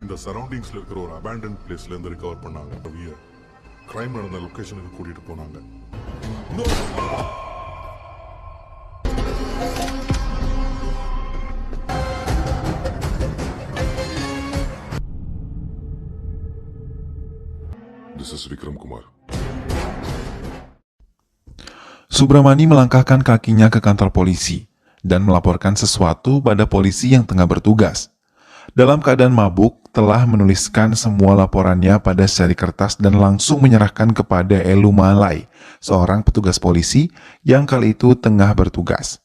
இந்த சரௌண்டிங்ஸ்ல இருக்கிற ஒரு அபேண்டன் பிளேஸ்ல இருந்து ரிகவர் பண்ணாங்க. ரவியை கிரைம் நடந்த லொகேஷனுக்கு கூட்டிட்டு போனாங்க. This is Vikram Kumar. Subramani melangkahkan kakinya ke kantor polisi dan melaporkan sesuatu pada polisi yang tengah bertugas. Dalam keadaan mabuk, telah menuliskan semua laporannya pada secari kertas dan langsung menyerahkan kepada Elu Malai, seorang petugas polisi yang kali itu tengah bertugas.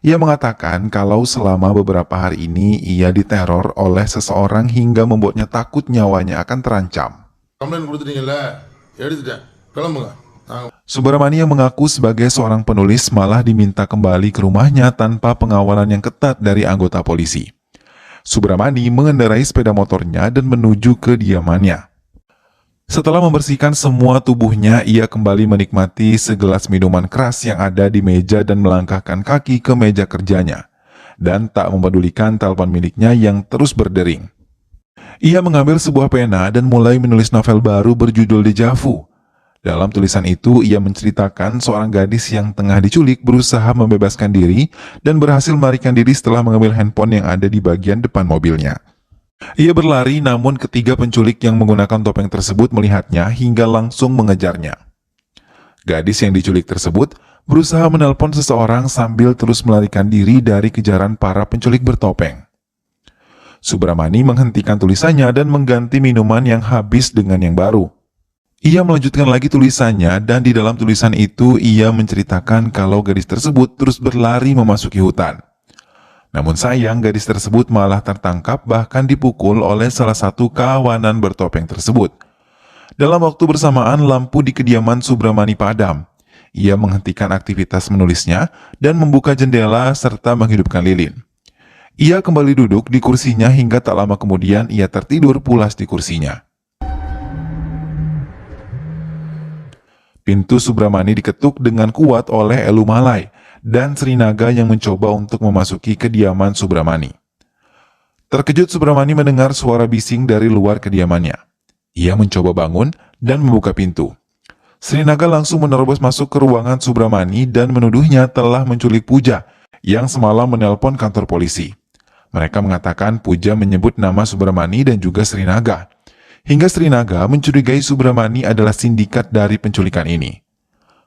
Ia mengatakan kalau selama beberapa hari ini ia diteror oleh seseorang hingga membuatnya takut nyawanya akan terancam. Subramani yang mengaku sebagai seorang penulis malah diminta kembali ke rumahnya tanpa pengawalan yang ketat dari anggota polisi. Subramani mengendarai sepeda motornya dan menuju ke kediamannya. Setelah membersihkan semua tubuhnya, ia kembali menikmati segelas minuman keras yang ada di meja dan melangkahkan kaki ke meja kerjanya, dan tak mempedulikan telepon miliknya yang terus berdering. Ia mengambil sebuah pena dan mulai menulis novel baru berjudul Deja Vu. Dalam tulisan itu, ia menceritakan seorang gadis yang tengah diculik berusaha membebaskan diri dan berhasil melarikan diri setelah mengambil handphone yang ada di bagian depan mobilnya. Ia berlari, namun ketiga penculik yang menggunakan topeng tersebut melihatnya hingga langsung mengejarnya. Gadis yang diculik tersebut berusaha menelpon seseorang sambil terus melarikan diri dari kejaran para penculik bertopeng. Subramani menghentikan tulisannya dan mengganti minuman yang habis dengan yang baru. Ia melanjutkan lagi tulisannya dan di dalam tulisan itu ia menceritakan kalau gadis tersebut terus berlari memasuki hutan. Namun sayang gadis tersebut malah tertangkap bahkan dipukul oleh salah satu kawanan bertopeng tersebut. Dalam waktu bersamaan lampu di kediaman Subramani padam. Ia menghentikan aktivitas menulisnya dan membuka jendela serta menghidupkan lilin. Ia kembali duduk di kursinya hingga tak lama kemudian ia tertidur pulas di kursinya. Pintu Subramani diketuk dengan kuat oleh Elu Malai dan Srinaga yang mencoba untuk memasuki kediaman Subramani. Terkejut Subramani mendengar suara bising dari luar kediamannya. Ia mencoba bangun dan membuka pintu. Srinaga langsung menerobos masuk ke ruangan Subramani dan menuduhnya telah menculik Puja yang semalam menelpon kantor polisi. Mereka mengatakan Puja menyebut nama Subramani dan juga Srinaga. Hingga Srinaga mencurigai Subramani adalah sindikat dari penculikan ini.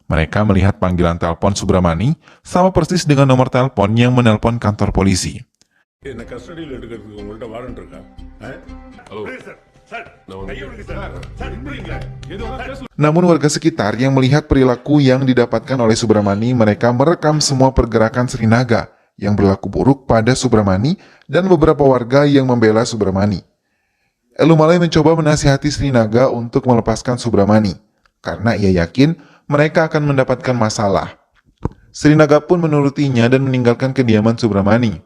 Mereka melihat panggilan telepon Subramani sama persis dengan nomor telepon yang menelpon kantor polisi. Namun warga sekitar yang melihat perilaku yang didapatkan oleh Subramani, mereka merekam semua pergerakan Srinaga yang berlaku buruk pada Subramani dan beberapa warga yang membela Subramani. Elu Malai mencoba menasihati Srinaga untuk melepaskan Subramani, karena ia yakin mereka akan mendapatkan masalah. Srinaga pun menurutinya dan meninggalkan kediaman Subramani,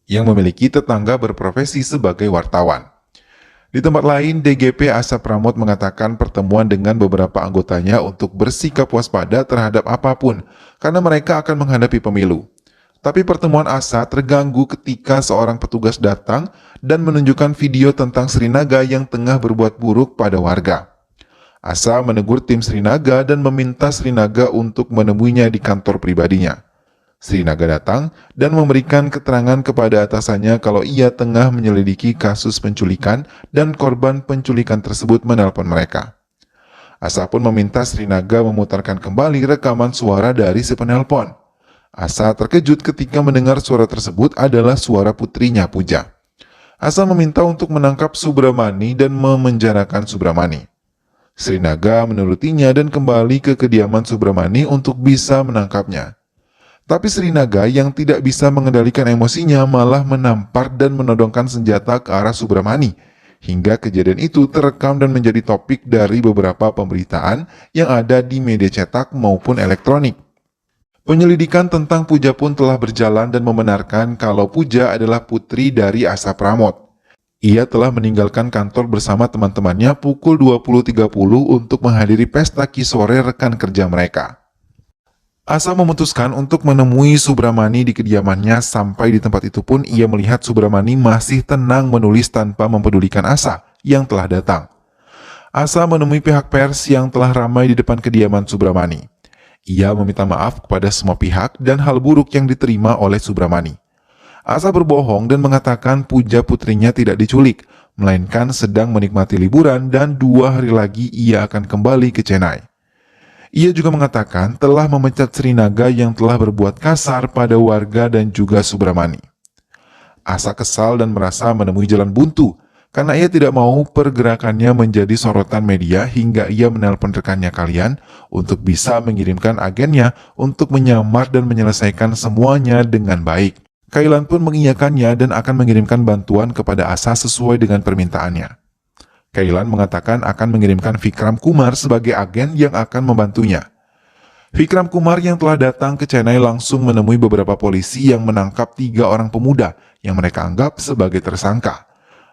yang memiliki tetangga berprofesi sebagai wartawan. Di tempat lain, DGP Asa Pramod mengatakan pertemuan dengan beberapa anggotanya untuk bersikap waspada terhadap apapun, karena mereka akan menghadapi pemilu. Tapi pertemuan Asa terganggu ketika seorang petugas datang dan menunjukkan video tentang Srinaga yang tengah berbuat buruk pada warga. Asa menegur tim Srinaga dan meminta Srinaga untuk menemuinya di kantor pribadinya. Srinaga datang dan memberikan keterangan kepada atasannya kalau ia tengah menyelidiki kasus penculikan dan korban penculikan tersebut menelpon mereka. Asa pun meminta Srinaga memutarkan kembali rekaman suara dari si penelpon. Asa terkejut ketika mendengar suara tersebut adalah suara putrinya Puja. Asa meminta untuk menangkap Subramani dan memenjarakan Subramani. Srinaga menurutinya dan kembali ke kediaman Subramani untuk bisa menangkapnya. Tapi Srinaga yang tidak bisa mengendalikan emosinya malah menampar dan menodongkan senjata ke arah Subramani. Hingga kejadian itu terekam dan menjadi topik dari beberapa pemberitaan yang ada di media cetak maupun elektronik. Penyelidikan tentang Puja pun telah berjalan dan membenarkan kalau Puja adalah putri dari Asa Pramod. Ia telah meninggalkan kantor bersama teman-temannya pukul 20.30 untuk menghadiri pesta kisore rekan kerja mereka. Asa memutuskan untuk menemui Subramani di kediamannya. Sampai di tempat itu pun ia melihat Subramani masih tenang menulis tanpa mempedulikan Asa yang telah datang. Asa menemui pihak pers yang telah ramai di depan kediaman Subramani. Ia meminta maaf kepada semua pihak dan hal buruk yang diterima oleh Subramani. Asa berbohong dan mengatakan Puja putrinya tidak diculik, melainkan sedang menikmati liburan dan 2 hari lagi ia akan kembali ke Chennai. Ia juga mengatakan telah memecat Srinaga yang telah berbuat kasar pada warga dan juga Subramani. Asa kesal dan merasa menemui jalan buntu, karena ia tidak mau pergerakannya menjadi sorotan media hingga ia menelpon rekannya Kalian untuk bisa mengirimkan agennya untuk menyamar dan menyelesaikan semuanya dengan baik. Kailan pun mengiyakannya dan akan mengirimkan bantuan kepada Asa sesuai dengan permintaannya. Kailan mengatakan akan mengirimkan Vikram Kumar sebagai agen yang akan membantunya. Vikram Kumar yang telah datang ke Chennai langsung menemui beberapa polisi yang menangkap 3 orang pemuda yang mereka anggap sebagai tersangka.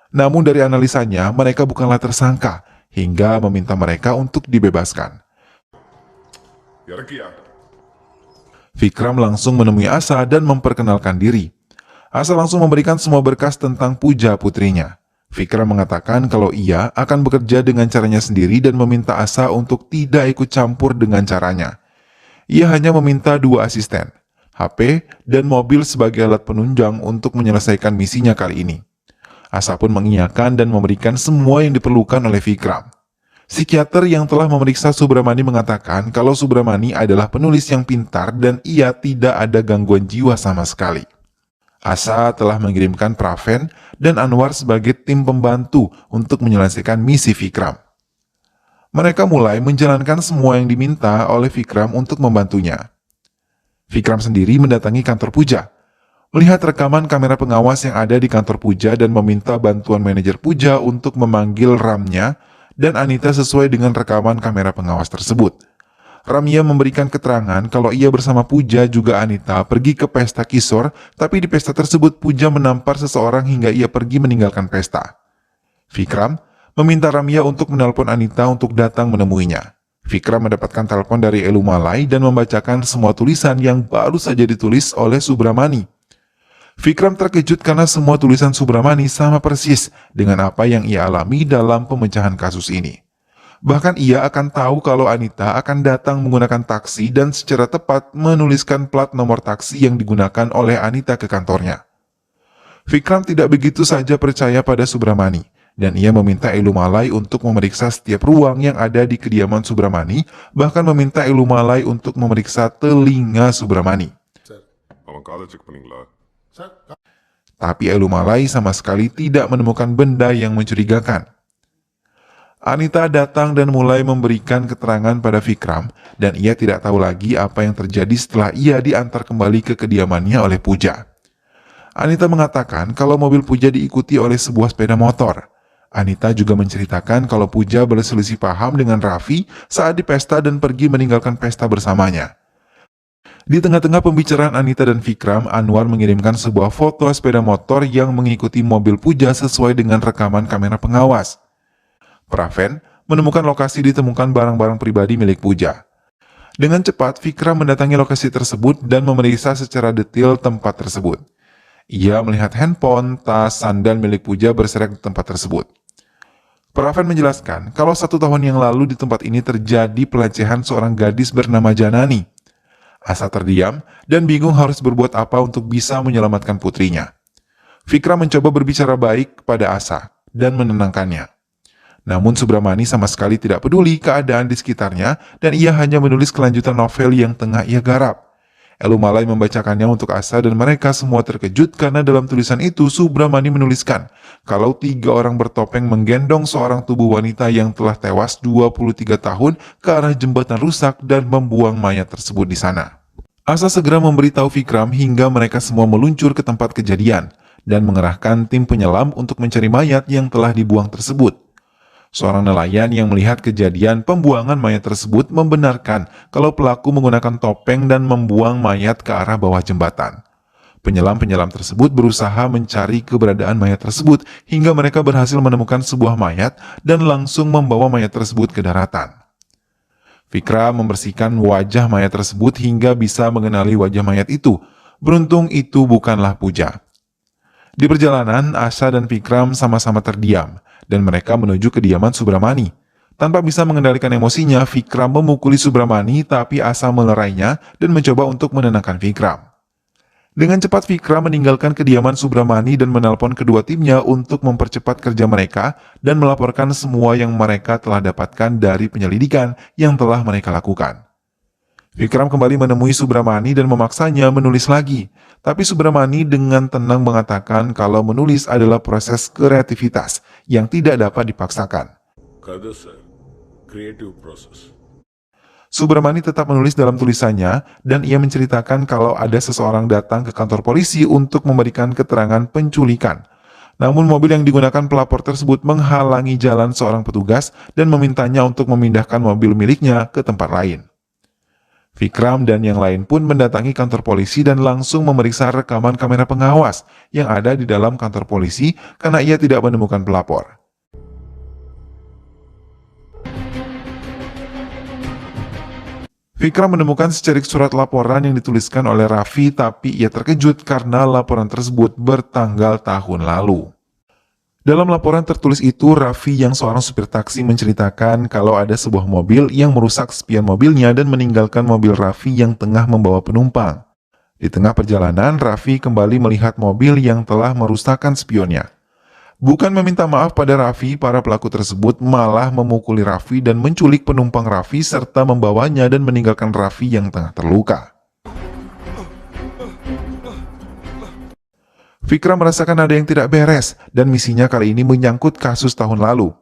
Namun dari analisanya, mereka bukanlah tersangka, hingga meminta mereka untuk dibebaskan. Vikram langsung menemui Asa dan memperkenalkan diri. Asa langsung memberikan semua berkas tentang Puja putrinya. Vikram mengatakan kalau ia akan bekerja dengan caranya sendiri dan meminta Asa untuk tidak ikut campur dengan caranya. Ia hanya meminta 2 asisten, HP, dan mobil sebagai alat penunjang untuk menyelesaikan misinya kali ini. Asa pun mengiyakan dan memberikan semua yang diperlukan oleh Vikram. Psikiater yang telah memeriksa Subramani mengatakan kalau Subramani adalah penulis yang pintar dan ia tidak ada gangguan jiwa sama sekali. Asa telah mengirimkan Praven dan Anwar sebagai tim pembantu untuk menyelesaikan misi Vikram. Mereka mulai menjalankan semua yang diminta oleh Vikram untuk membantunya. Vikram sendiri mendatangi kantor Puja, melihat rekaman kamera pengawas yang ada di kantor Puja dan meminta bantuan manajer Puja untuk memanggil Ramya dan Anita sesuai dengan rekaman kamera pengawas tersebut. Ramya memberikan keterangan kalau ia bersama Puja juga Anita pergi ke pesta Kishore, tapi di pesta tersebut Puja menampar seseorang hingga ia pergi meninggalkan pesta. Vikram meminta Ramya untuk menelpon Anita untuk datang menemuinya. Vikram mendapatkan telepon dari Elumalai dan membacakan semua tulisan yang baru saja ditulis oleh Subramani. Vikram terkejut karena semua tulisan Subramani sama persis dengan apa yang ia alami dalam pemecahan kasus ini. Bahkan ia akan tahu kalau Anita akan datang menggunakan taksi dan secara tepat menuliskan plat nomor taksi yang digunakan oleh Anita ke kantornya. Vikram tidak begitu saja percaya pada Subramani, dan ia meminta Elumalai untuk memeriksa setiap ruang yang ada di kediaman Subramani, bahkan meminta Elumalai untuk memeriksa telinga Subramani. Tapi Elumalai sama sekali tidak menemukan benda yang mencurigakan. Anita datang dan mulai memberikan keterangan pada Vikram, dan ia tidak tahu lagi apa yang terjadi setelah ia diantar kembali ke kediamannya oleh Puja. Anita mengatakan kalau mobil Puja diikuti oleh sebuah sepeda motor. Anita juga menceritakan kalau Puja berselisih paham dengan Raffi saat di pesta dan pergi meninggalkan pesta bersamanya. Di tengah-tengah pembicaraan Anita dan Vikram, Anwar mengirimkan sebuah foto sepeda motor yang mengikuti mobil Puja sesuai dengan rekaman kamera pengawas. Praven menemukan lokasi ditemukan barang-barang pribadi milik Puja. Dengan cepat, Vikram mendatangi lokasi tersebut dan memeriksa secara detail tempat tersebut. Ia melihat handphone, tas, sandal milik Puja berserakan di tempat tersebut. Praven menjelaskan kalau 1 tahun yang lalu di tempat ini terjadi pelecehan seorang gadis bernama Janani. Asa terdiam dan bingung harus berbuat apa untuk bisa menyelamatkan putrinya. Vikram mencoba berbicara baik kepada Asa dan menenangkannya. Namun Subramani sama sekali tidak peduli keadaan di sekitarnya dan ia hanya menulis kelanjutan novel yang tengah ia garap. Elumalai membacakannya untuk Asa dan mereka semua terkejut karena dalam tulisan itu Subramani menuliskan kalau 3 orang bertopeng menggendong seorang tubuh wanita yang telah tewas 23 tahun ke arah jembatan rusak dan membuang mayat tersebut di sana. Asa segera memberitahu Vikram hingga mereka semua meluncur ke tempat kejadian dan mengerahkan tim penyelam untuk mencari mayat yang telah dibuang tersebut. Seorang nelayan yang melihat kejadian pembuangan mayat tersebut membenarkan kalau pelaku menggunakan topeng dan membuang mayat ke arah bawah jembatan. Penyelam-penyelam tersebut berusaha mencari keberadaan mayat tersebut hingga mereka berhasil menemukan sebuah mayat dan langsung membawa mayat tersebut ke daratan. Fikram membersihkan wajah mayat tersebut hingga bisa mengenali wajah mayat itu. Beruntung itu bukanlah Puja. Di perjalanan, Asa dan Fikram sama-sama terdiam, dan mereka menuju kediaman Subramani. Tanpa bisa mengendalikan emosinya, Fikram memukuli Subramani, tapi Asa melerainya dan mencoba untuk menenangkan Fikram. Dengan cepat Fikram meninggalkan kediaman Subramani dan menelpon kedua timnya untuk mempercepat kerja mereka dan melaporkan semua yang mereka telah dapatkan dari penyelidikan yang telah mereka lakukan. Fikram kembali menemui Subramani dan memaksanya menulis lagi, tapi Subramani dengan tenang mengatakan kalau menulis adalah proses kreativitas yang tidak dapat dipaksakan. Kada sir, creative process. Subramani tetap menulis dalam tulisannya dan ia menceritakan kalau ada seseorang datang ke kantor polisi untuk memberikan keterangan penculikan. Namun mobil yang digunakan pelapor tersebut menghalangi jalan seorang petugas dan memintanya untuk memindahkan mobil miliknya ke tempat lain. Fikram dan yang lain pun mendatangi kantor polisi dan langsung memeriksa rekaman kamera pengawas yang ada di dalam kantor polisi karena ia tidak menemukan pelapor. Fikram menemukan secerik surat laporan yang dituliskan oleh Raffi, tapi ia terkejut karena laporan tersebut bertanggal tahun lalu. Dalam laporan tertulis itu, Raffi yang seorang supir taksi menceritakan kalau ada sebuah mobil yang merusak spion mobilnya dan meninggalkan mobil Raffi yang tengah membawa penumpang. Di tengah perjalanan, Raffi kembali melihat mobil yang telah merusakkan spionnya. Bukan meminta maaf pada Raffi, para pelaku tersebut malah memukuli Raffi dan menculik penumpang Raffi serta membawanya dan meninggalkan Raffi yang tengah terluka. Fikram merasakan ada yang tidak beres dan misinya kali ini menyangkut kasus tahun lalu.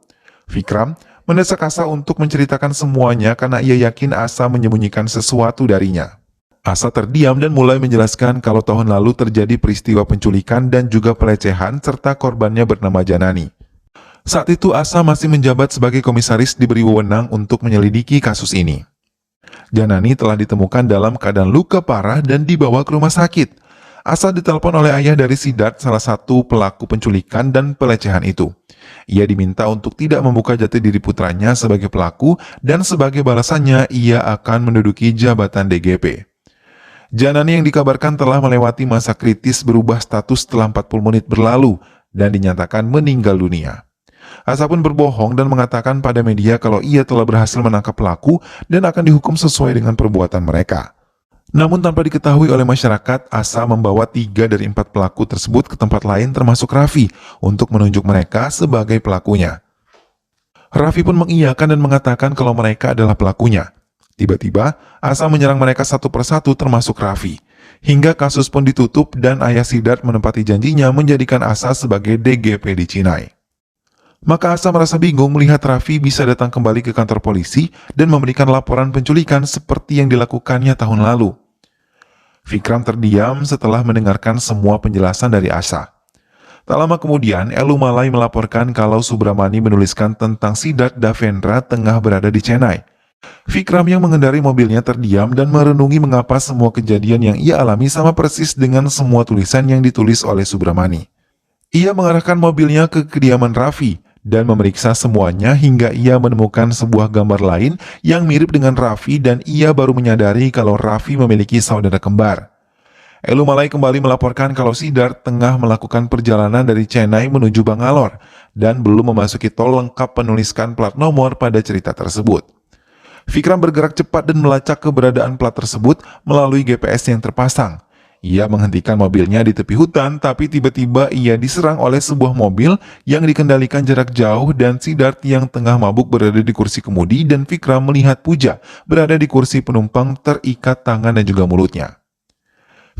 Fikram mendesak Asa untuk menceritakan semuanya karena ia yakin Asa menyembunyikan sesuatu darinya. Asa terdiam dan mulai menjelaskan kalau tahun lalu terjadi peristiwa penculikan dan juga pelecehan serta korbannya bernama Janani. Saat itu Asa masih menjabat sebagai komisaris diberi wewenang untuk menyelidiki kasus ini. Janani telah ditemukan dalam keadaan luka parah dan dibawa ke rumah sakit. Asa ditelepon oleh ayah dari Siddharth, salah satu pelaku penculikan dan pelecehan itu. Ia diminta untuk tidak membuka jati diri putranya sebagai pelaku dan sebagai balasannya ia akan menduduki jabatan DGP. Janani yang dikabarkan telah melewati masa kritis berubah status setelah 40 menit berlalu dan dinyatakan meninggal dunia. Asa pun berbohong dan mengatakan pada media kalau ia telah berhasil menangkap pelaku dan akan dihukum sesuai dengan perbuatan mereka. Namun tanpa diketahui oleh masyarakat, Asa membawa 3 dari 4 pelaku tersebut ke tempat lain termasuk Raffi untuk menunjuk mereka sebagai pelakunya. Raffi pun mengiyakan dan mengatakan kalau mereka adalah pelakunya. Tiba-tiba, Asa menyerang mereka satu persatu termasuk Raffi. Hingga kasus pun ditutup dan ayah Siddharth menepati janjinya menjadikan Asa sebagai DGP di Cinai. Maka Asa merasa bingung melihat Raffi bisa datang kembali ke kantor polisi dan memberikan laporan penculikan seperti yang dilakukannya tahun lalu. Fikram terdiam setelah mendengarkan semua penjelasan dari Asa. Tak lama kemudian, Elumalai melaporkan kalau Subramani menuliskan tentang Siddharth Davendra tengah berada di Chennai. Fikram yang mengendari mobilnya terdiam dan merenungi mengapa semua kejadian yang ia alami sama persis dengan semua tulisan yang ditulis oleh Subramani. Ia mengarahkan mobilnya ke kediaman Raffi dan memeriksa semuanya hingga ia menemukan sebuah gambar lain yang mirip dengan Raffi dan ia baru menyadari kalau Raffi memiliki saudara kembar. Elumalai kembali melaporkan kalau Siddharth tengah melakukan perjalanan dari Chennai menuju Bangalore dan belum memasuki tol lengkap menuliskan plat nomor pada cerita tersebut. Fikram bergerak cepat dan melacak keberadaan plat tersebut melalui GPS yang terpasang. Ia menghentikan mobilnya di tepi hutan, tapi tiba-tiba ia diserang oleh sebuah mobil yang dikendalikan jarak jauh dan Siddharth yang tengah mabuk berada di kursi kemudi dan Fikram melihat Puja berada di kursi penumpang terikat tangan dan juga mulutnya.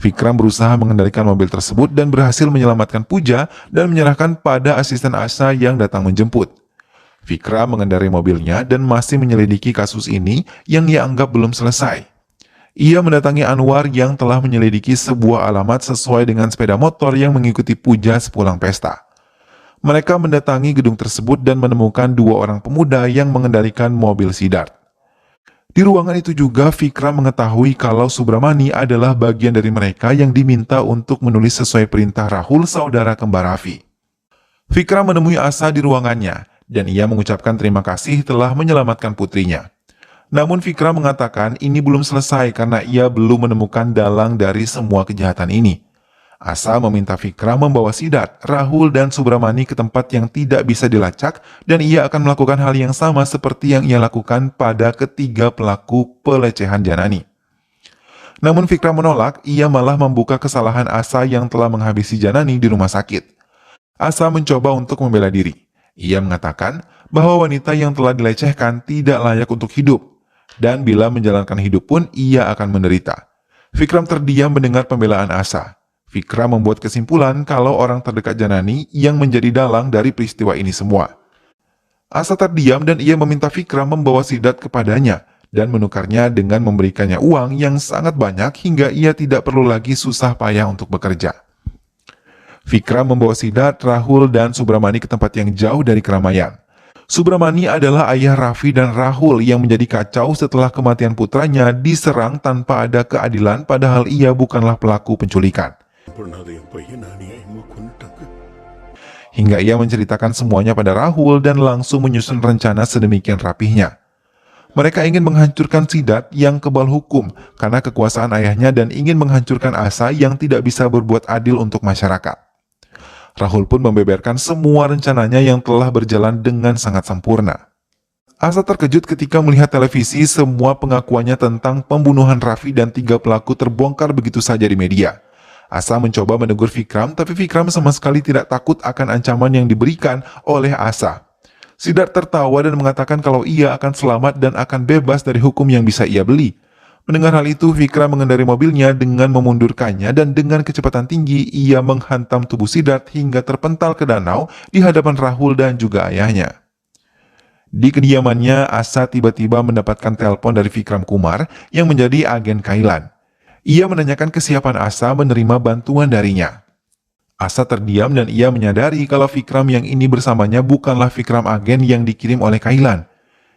Fikram berusaha mengendalikan mobil tersebut dan berhasil menyelamatkan Puja dan menyerahkan pada asisten Asa yang datang menjemput. Fikram mengendarai mobilnya dan masih menyelidiki kasus ini yang ia anggap belum selesai. Ia mendatangi Anwar yang telah menyelidiki sebuah alamat sesuai dengan sepeda motor yang mengikuti Puja sepulang pesta. Mereka mendatangi gedung tersebut dan menemukan 2 orang pemuda yang mengendalikan mobil Siddharth. Di ruangan itu juga Fikram mengetahui kalau Subramani adalah bagian dari mereka yang diminta untuk menulis sesuai perintah Rahul, saudara kembar Raffi. Fikram menemui Asa di ruangannya dan ia mengucapkan terima kasih telah menyelamatkan putrinya. Namun Fikram mengatakan ini belum selesai karena ia belum menemukan dalang dari semua kejahatan ini. Asa meminta Fikram membawa Sidat, Rahul, dan Subramani ke tempat yang tidak bisa dilacak dan ia akan melakukan hal yang sama seperti yang ia lakukan pada ketiga pelaku pelecehan Janani. Namun Fikram menolak, ia malah membuka kesalahan Asa yang telah menghabisi Janani di rumah sakit. Asa mencoba untuk membela diri. Ia mengatakan bahwa wanita yang telah dilecehkan tidak layak untuk hidup, dan bila menjalankan hidup pun ia akan menderita. Fikram terdiam mendengar pembelaan Asa. Fikram membuat kesimpulan kalau orang terdekat Janani yang menjadi dalang dari peristiwa ini semua. Asa terdiam dan ia meminta Fikram membawa Sidat kepadanya dan menukarnya dengan memberikannya uang yang sangat banyak hingga ia tidak perlu lagi susah payah untuk bekerja. Fikram membawa Sidat, Rahul, dan Subramani ke tempat yang jauh dari keramaian. Subramani adalah ayah Raffi dan Rahul yang menjadi kacau setelah kematian putranya diserang tanpa ada keadilan padahal ia bukanlah pelaku penculikan. Hingga ia menceritakan semuanya pada Rahul dan langsung menyusun rencana sedemikian rapihnya. Mereka ingin menghancurkan Sidat yang kebal hukum karena kekuasaan ayahnya dan ingin menghancurkan Asa yang tidak bisa berbuat adil untuk masyarakat. Rahul pun membeberkan semua rencananya yang telah berjalan dengan sangat sempurna. Asa terkejut ketika melihat televisi semua pengakuannya tentang pembunuhan Raffi dan 3 pelaku terbongkar begitu saja di media. Asa mencoba menegur Fikram, tapi Fikram sama sekali tidak takut akan ancaman yang diberikan oleh Asa. Sidat tertawa dan mengatakan kalau ia akan selamat dan akan bebas dari hukum yang bisa ia beli. Mendengar hal itu, Fikram mengendari mobilnya dengan memundurkannya dan dengan kecepatan tinggi ia menghantam tubuh Sidat hingga terpental ke danau di hadapan Rahul dan juga ayahnya. Di kediamannya, Asa tiba-tiba mendapatkan telepon dari Fikram Kumar yang menjadi agen Kailan. Ia menanyakan kesiapan Asa menerima bantuan darinya. Asa terdiam dan ia menyadari kalau Fikram yang ini bersamanya bukanlah Fikram agen yang dikirim oleh Kailan.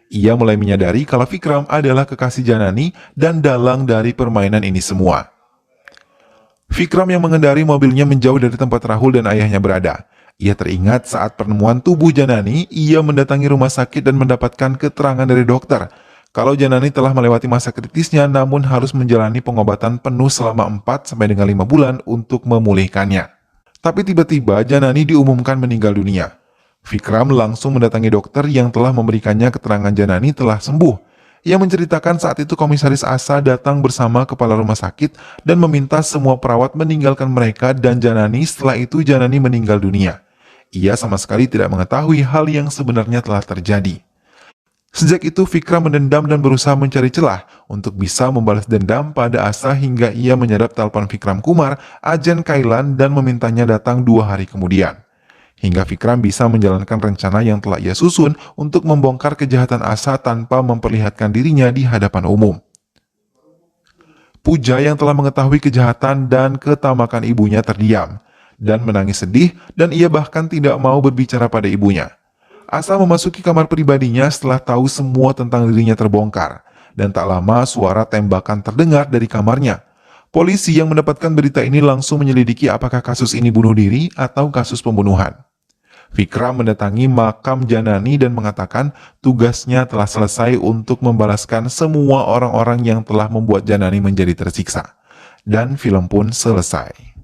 Ia mulai menyadari kalau Fikram adalah kekasih Janani dan dalang dari permainan ini semua. Fikram yang mengendari mobilnya menjauh dari tempat Rahul dan ayahnya berada. Ia teringat saat pertemuan tubuh Janani, ia mendatangi rumah sakit dan mendapatkan keterangan dari dokter kalau Janani telah melewati masa kritisnya namun harus menjalani pengobatan penuh selama 4-5 bulan untuk memulihkannya. Tapi tiba-tiba Janani diumumkan meninggal dunia. Fikram langsung mendatangi dokter yang telah memberikannya keterangan Janani telah sembuh. Ia menceritakan saat itu komisaris Asa datang bersama kepala rumah sakit dan meminta semua perawat meninggalkan mereka dan Janani. Setelah itu Janani meninggal dunia. Ia sama sekali tidak mengetahui hal yang sebenarnya telah terjadi. Sejak itu Fikram mendendam dan berusaha mencari celah untuk bisa membalas dendam pada Asa hingga ia menyadap telepon Fikram Kumar, agen Kailan, dan memintanya datang 2 hari kemudian. Hingga Fikram bisa menjalankan rencana yang telah ia susun untuk membongkar kejahatan Asa tanpa memperlihatkan dirinya di hadapan umum. Puja yang telah mengetahui kejahatan dan ketamakan ibunya terdiam dan menangis sedih dan ia bahkan tidak mau berbicara pada ibunya. Asa memasuki kamar pribadinya setelah tahu semua tentang dirinya terbongkar, dan tak lama suara tembakan terdengar dari kamarnya. Polisi yang mendapatkan berita ini langsung menyelidiki apakah kasus ini bunuh diri atau kasus pembunuhan. Fikram mendatangi makam Janani dan mengatakan tugasnya telah selesai untuk membalaskan semua orang-orang yang telah membuat Janani menjadi tersiksa. Dan film pun selesai.